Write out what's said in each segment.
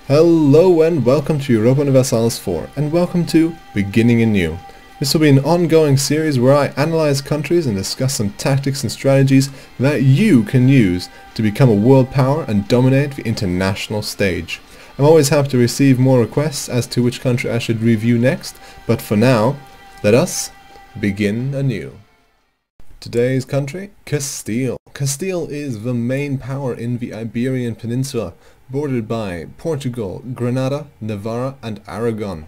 Hello and welcome to Europa Universalis 4 and welcome to Beginning Anew. This will be an ongoing series where I analyze countries and discuss some tactics and strategies that you can use to become a world power and dominate the international stage. I'm always happy to receive more requests as to which country I should review next, but for now, let us begin anew. Today's country, Castile. Castile is the main power in the Iberian Peninsula, bordered by Portugal, Granada, Navarra and Aragon.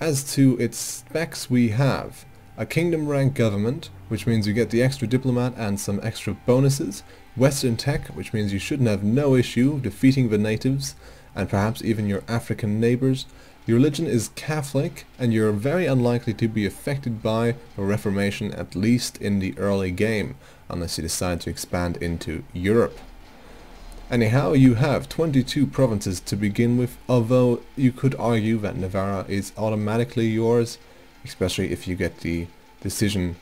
As to its specs, we have a kingdom rank government, which means you get the extra diplomat and some extra bonuses, Western tech, which means you shouldn't have no issue defeating the natives and perhaps even your African neighbors. Your religion is Catholic and you're very unlikely to be affected by a reformation, at least in the early game, unless you decide to expand into Europe. Anyhow, you have 22 provinces to begin with, although you could argue that Navarra is automatically yours, especially if you get the decision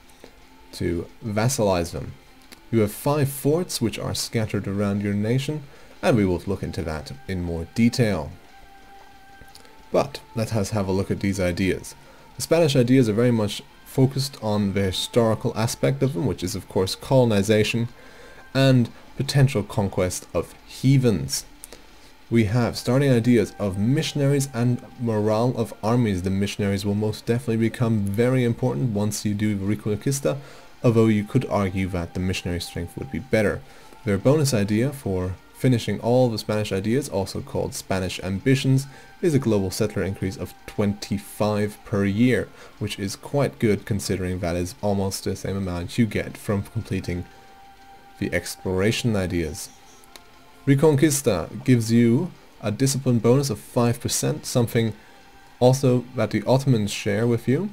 to vassalize them. You have 5 forts which are scattered around your nation, and we will look into that in more detail. But let us have a look at these ideas. The Spanish ideas are very much focused on the historical aspect of them, which is of course colonization and potential conquest of heathens. We have starting ideas of missionaries and morale of armies. The missionaries will most definitely become very important once you do Reconquista, although you could argue that the missionary strength would be better. Their bonus idea for finishing all the Spanish ideas, also called Spanish ambitions, is a global settler increase of 25 per year, which is quite good considering that is almost the same amount you get from completing the exploration ideas. Reconquista gives you a discipline bonus of 5%, something also that the Ottomans share with you,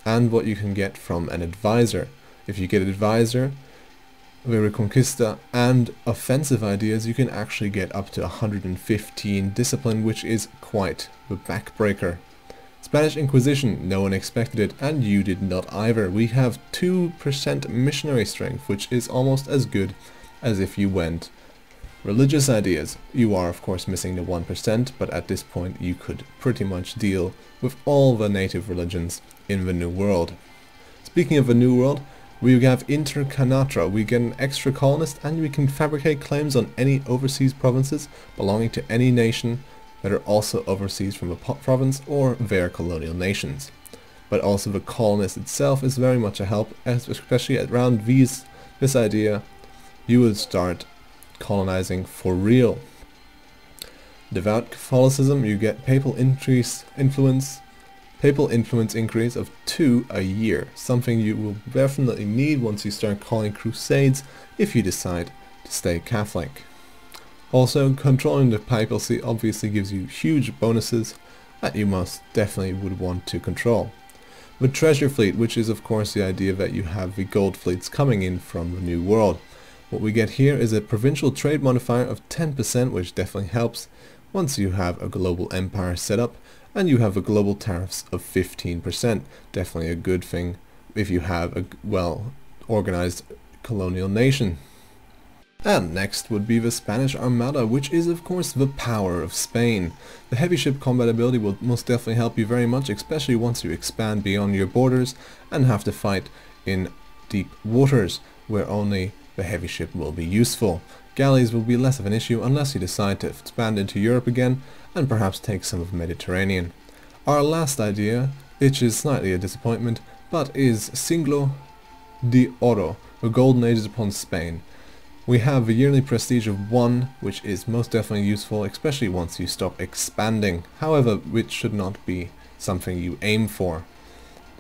and what you can get from an advisor. If you get an advisor, the Reconquista and offensive ideas, you can actually get up to 115 discipline, which is quite the backbreaker. Spanish Inquisition, no one expected it, and you did not either. We have 2% missionary strength, which is almost as good as if you went religious ideas. You are of course missing the 1%, but at this point you could pretty much deal with all the native religions in the New World. Speaking of the New World, we have Intercanatra. We get an extra colonist and we can fabricate claims on any overseas provinces belonging to any nation that are also overseas from a province or their colonial nations. But also the colonist itself is very much a help, especially around this idea you would start colonizing for real. Devout Catholicism, you get papal influence increase of 2 a year, something you will definitely need once you start calling crusades if you decide to stay Catholic. Also, controlling the papacy obviously gives you huge bonuses that you most definitely would want to control. The treasure fleet, which is of course the idea that you have the gold fleets coming in from the New World. What we get here is a provincial trade modifier of 10%, which definitely helps once you have a global empire set up, and you have a global tariffs of 15%. Definitely a good thing if you have a well organized colonial nation. And next would be the Spanish Armada, which is of course the power of Spain. The heavy ship combat ability will most definitely help you very much, especially once you expand beyond your borders and have to fight in deep waters where only the heavy ship will be useful. Galleys will be less of an issue unless you decide to expand into Europe again and perhaps take some of the Mediterranean. Our last idea, which is slightly a disappointment, but is Siglo de Oro, the golden ages upon Spain. We have a yearly prestige of 1, which is most definitely useful, especially once you stop expanding, however, which should not be something you aim for.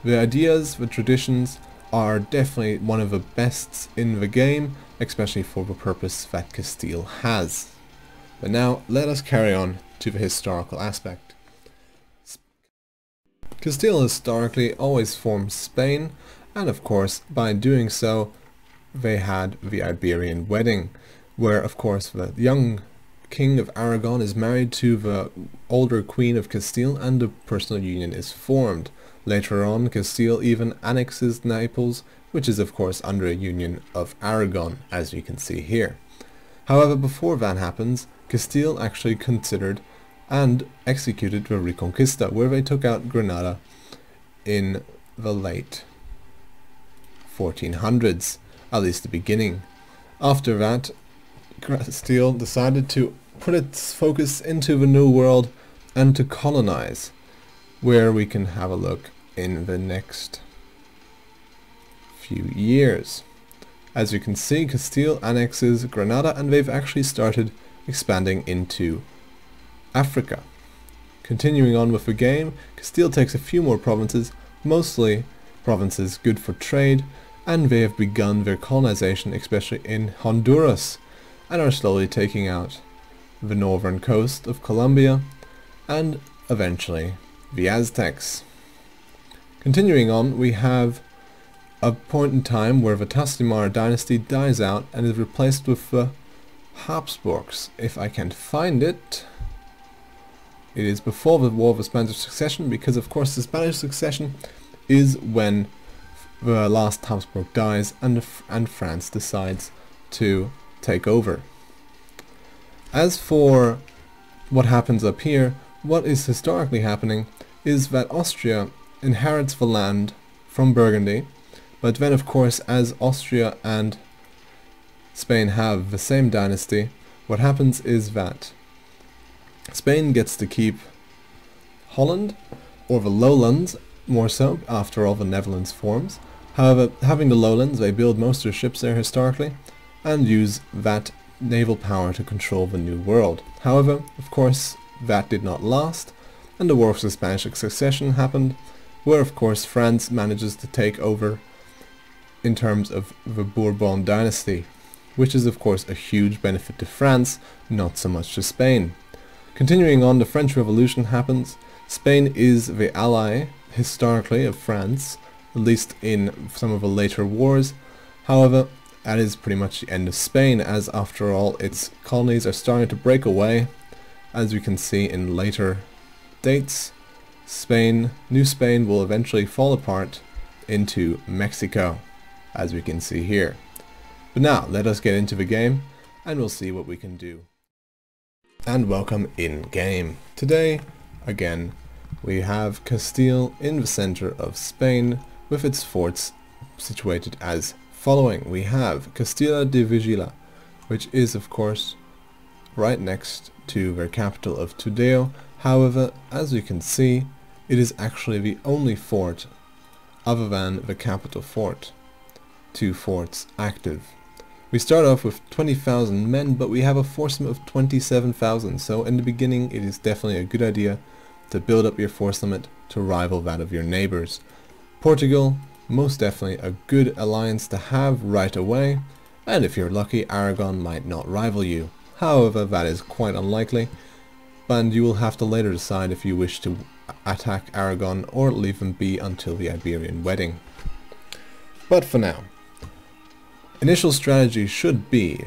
The ideas, the traditions, are definitely one of the best in the game, especially for the purpose that Castile has. But now, let us carry on to the historical aspect. Castile historically always formed Spain, and of course, by doing so, they had the Iberian wedding, where of course the young king of Aragon is married to the older queen of Castile and a personal union is formed. Later on, Castile even annexes Naples, which is of course under a union of Aragon, as you can see here. However, before that happens, Castile actually considered and executed the Reconquista, where they took out Granada in the late 1400s, at least the beginning. After that, Castile decided to put its focus into the New World and to colonize, where we can have a look in the next few years. As you can see, Castile annexes Granada, and they've actually started expanding into Africa. Continuing on with the game, Castile takes a few more provinces, mostly provinces good for trade, and they have begun their colonization, especially in Honduras, and are slowly taking out the northern coast of Colombia, and eventually the Aztecs. Continuing on, we have a point in time where the Trastamara dynasty dies out and is replaced with the Habsburgs. If I can find it, it is before the War of the Spanish Succession, because of course the Spanish Succession is when the last Habsburg dies and France decides to take over. As for what happens up here, what is historically happening is that Austria inherits the land from Burgundy, but then of course, as Austria and Spain have the same dynasty, what happens is that Spain gets to keep Holland, or the lowlands more so, after all the Netherlands forms. However, having the lowlands, they build most of their ships there historically, and use that naval power to control the New World. However, of course, that did not last, and the War of the Spanish Succession happened, where of course France manages to take over in terms of the Bourbon dynasty, which is of course a huge benefit to France, not so much to Spain. Continuing on, the French Revolution happens. Spain is the ally, historically, of France, at least in some of the later wars. However, that is pretty much the end of Spain, as after all its colonies are starting to break away. As we can see in later dates, New Spain will eventually fall apart into Mexico, as we can see here. But now, let us get into the game, and we'll see what we can do. And welcome in game. Today, again, we have Castile in the center of Spain, with its forts situated as following. We have Castilla de Vigila, which is of course right next to their capital of Tudela. However, as you can see, it is actually the only fort other than the capital fort. 2 forts active. We start off with 20,000 men, but we have a force limit of 27,000, so in the beginning it is definitely a good idea to build up your force limit to rival that of your neighbors. Portugal, most definitely a good alliance to have right away, and if you're lucky, Aragon might not rival you. However, that is quite unlikely, and you will have to later decide if you wish to attack Aragon or leave them be until the Iberian wedding. But for now, initial strategy should be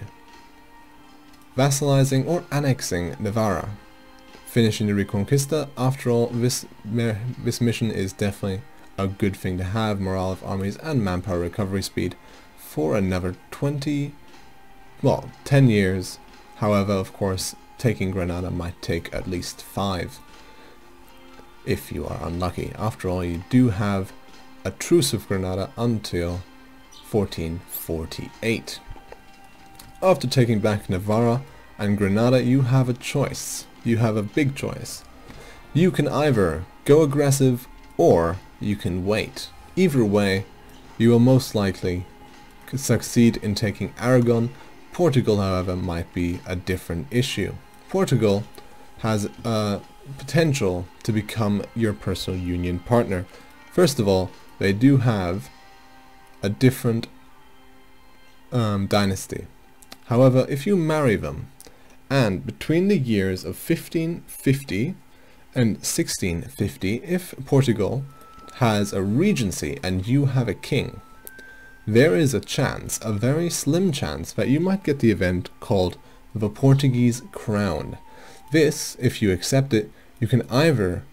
vassalizing or annexing Navarra, finishing the Reconquista. After all, this mission is definitely a good thing to have, morale of armies and manpower recovery speed for another 10 years. However, of course, taking Granada might take at least 5 if you are unlucky. After all, you do have a truce with Granada until 1448. After taking back Navarra and Granada, you have a choice. You have a big choice. You can either go aggressive or you can wait. Either way, you will most likely succeed in taking Aragon. Portugal, however, might be a different issue. Portugal has a potential to become your personal union partner. First of all, they do have a different dynasty. However, if you marry them, and between the years of 1550 and 1650, if Portugal has a regency and you have a king, there is a chance, a very slim chance, that you might get the event called the Portuguese Crown. This, if you accept it, you can either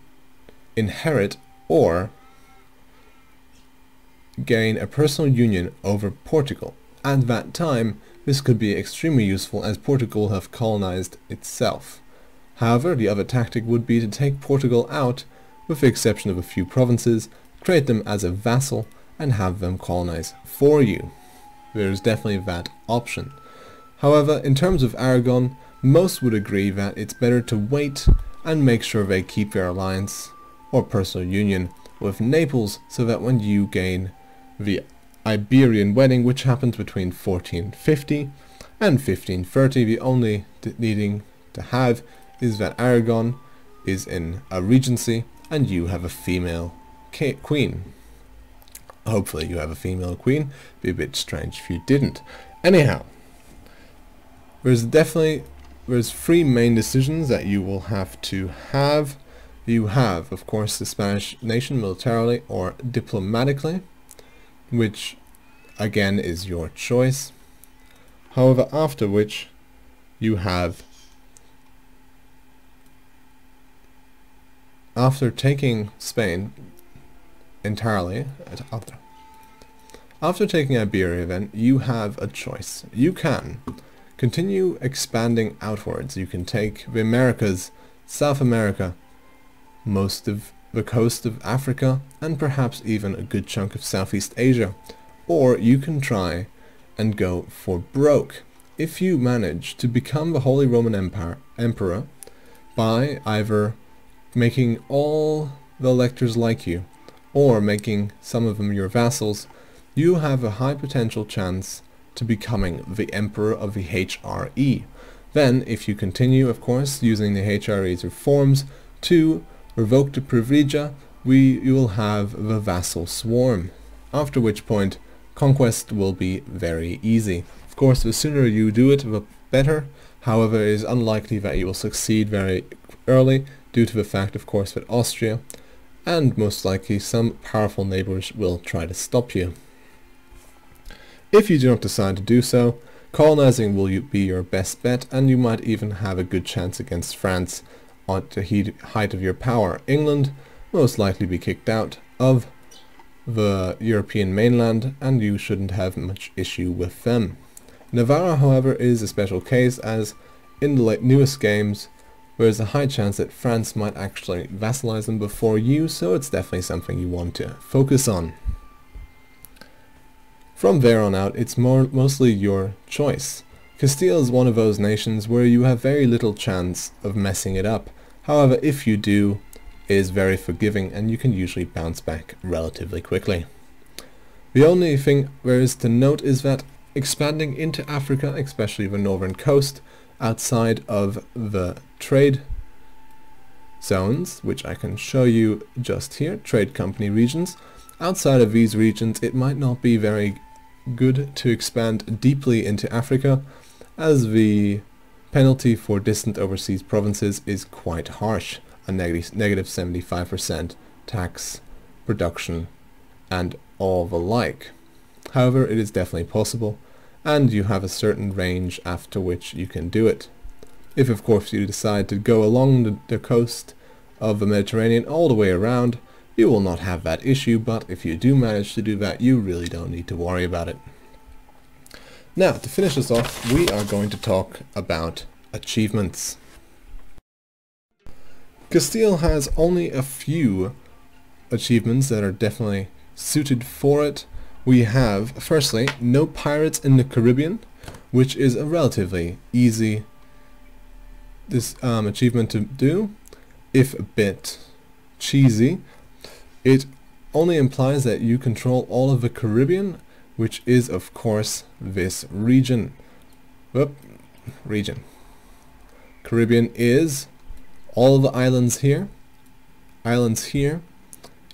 inherit or gain a personal union over Portugal. At that time, this could be extremely useful as Portugal have colonized itself. However, the other tactic would be to take Portugal out, with the exception of a few provinces, create them as a vassal, and have them colonize for you. There is definitely that option. However, in terms of Aragon, most would agree that it's better to wait and make sure they keep their alliance or personal union with Naples, so that when you gain the Iberian wedding, which happens between 1450 and 1530, the only needing to have is that Aragon is in a regency and you have a female queen. Hopefully you have a female queen. Be a bit strange if you didn't. Anyhow, there's three main decisions that you will have to have. You have, of course, the Spanish nation militarily or diplomatically, which again is your choice. However, after which you have, after taking Spain entirely, after taking Iberia, then you have a choice. You can continue expanding outwards. You can take the Americas, South America, most of the coast of Africa, and perhaps even a good chunk of Southeast Asia. Or you can try and go for broke. If you manage to become the Holy Roman Emperor by either making all the electors like you, or making some of them your vassals, you have a high potential chance to becoming the Emperor of the HRE. Then, if you continue, of course, using the HRE's reforms to revoke the privilegia, you will have the vassal swarm, after which point conquest will be very easy. Of course, the sooner you do it, the better. However, it is unlikely that you will succeed very early, due to the fact, of course, that Austria and most likely some powerful neighbors will try to stop you. If you do not decide to do so, colonizing will be your best bet, and you might even have a good chance against France at the height of your power. England most likely be kicked out of the European mainland, and you shouldn't have much issue with them. Navarra, however, is a special case, as in the newest games there is a high chance that France might actually vassalize them before you, so it's definitely something you want to focus on. From there on out, it's mostly your choice. Castile is one of those nations where you have very little chance of messing it up. However, if you do, it is very forgiving and you can usually bounce back relatively quickly. The only thing there is to note is that expanding into Africa, especially the northern coast, outside of the trade zones, which I can show you just here, trade company regions, outside of these regions it might not be very good to expand deeply into Africa, as the penalty for distant overseas provinces is quite harsh, a negative 75% tax, production, and all the like. However, it is definitely possible, and you have a certain range after which you can do it. If of course you decide to go along the coast of the Mediterranean all the way around, you will not have that issue, but if you do manage to do that, you really don't need to worry about it. Now, to finish this off, we are going to talk about achievements. Castile has only a few achievements that are definitely suited for it. We have, firstly, no pirates in the Caribbean, which is a relatively easy achievement to do, if a bit cheesy. It only implies that you control all of the Caribbean, which is of course this region. Caribbean is all of the islands here,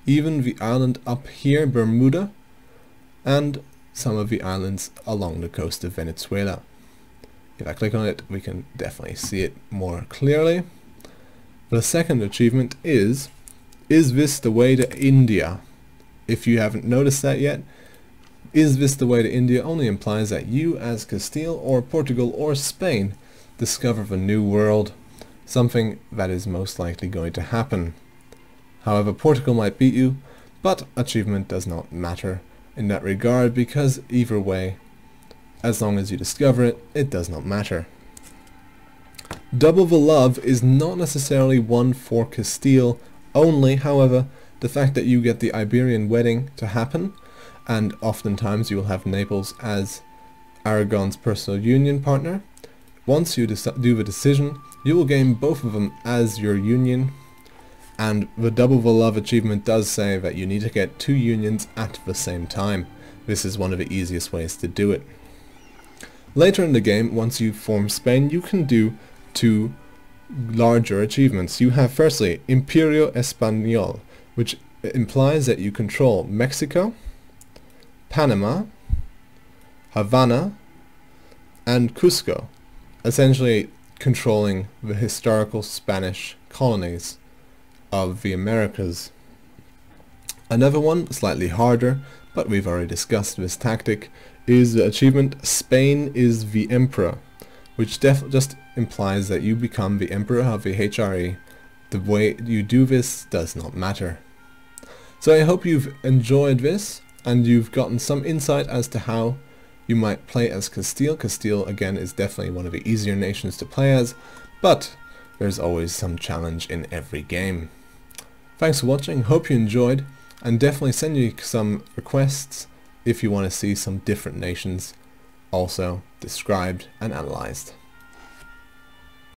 even the island up here, Bermuda, and some of the islands along the coast of Venezuela. If I click on it, we can definitely see it more clearly. The second achievement is this the way to India? If you haven't noticed that yet, is this the way to India only implies that you as Castile or Portugal or Spain discover the new world, something that is most likely going to happen. However, Portugal might beat you, but achievement does not matter in that regard, because either way, as long as you discover it, it does not matter. Double the love is not necessarily one for Castile only, however, the fact that you get the Iberian wedding to happen, and oftentimes you will have Naples as Aragon's personal union partner. Once you do the decision, you will gain both of them as your union, and the double the love achievement does say that you need to get 2 unions at the same time. This is one of the easiest ways to do it. Later in the game, once you form Spain, you can do 2 larger achievements. You have firstly Imperio Español, which implies that you control Mexico, Panama, Havana, and Cusco, essentially controlling the historical Spanish colonies of the Americas. Another one, slightly harder, but we've already discussed this tactic, is the achievement Spain is the Emperor, which just implies that you become the Emperor of the HRE. The way you do this does not matter. So I hope you've enjoyed this, and you've gotten some insight as to how you might play as Castile. Castile, again, is definitely one of the easier nations to play as, but there's always some challenge in every game. Thanks for watching, hope you enjoyed, and definitely send you some requests if you want to see some different nations also described and analyzed.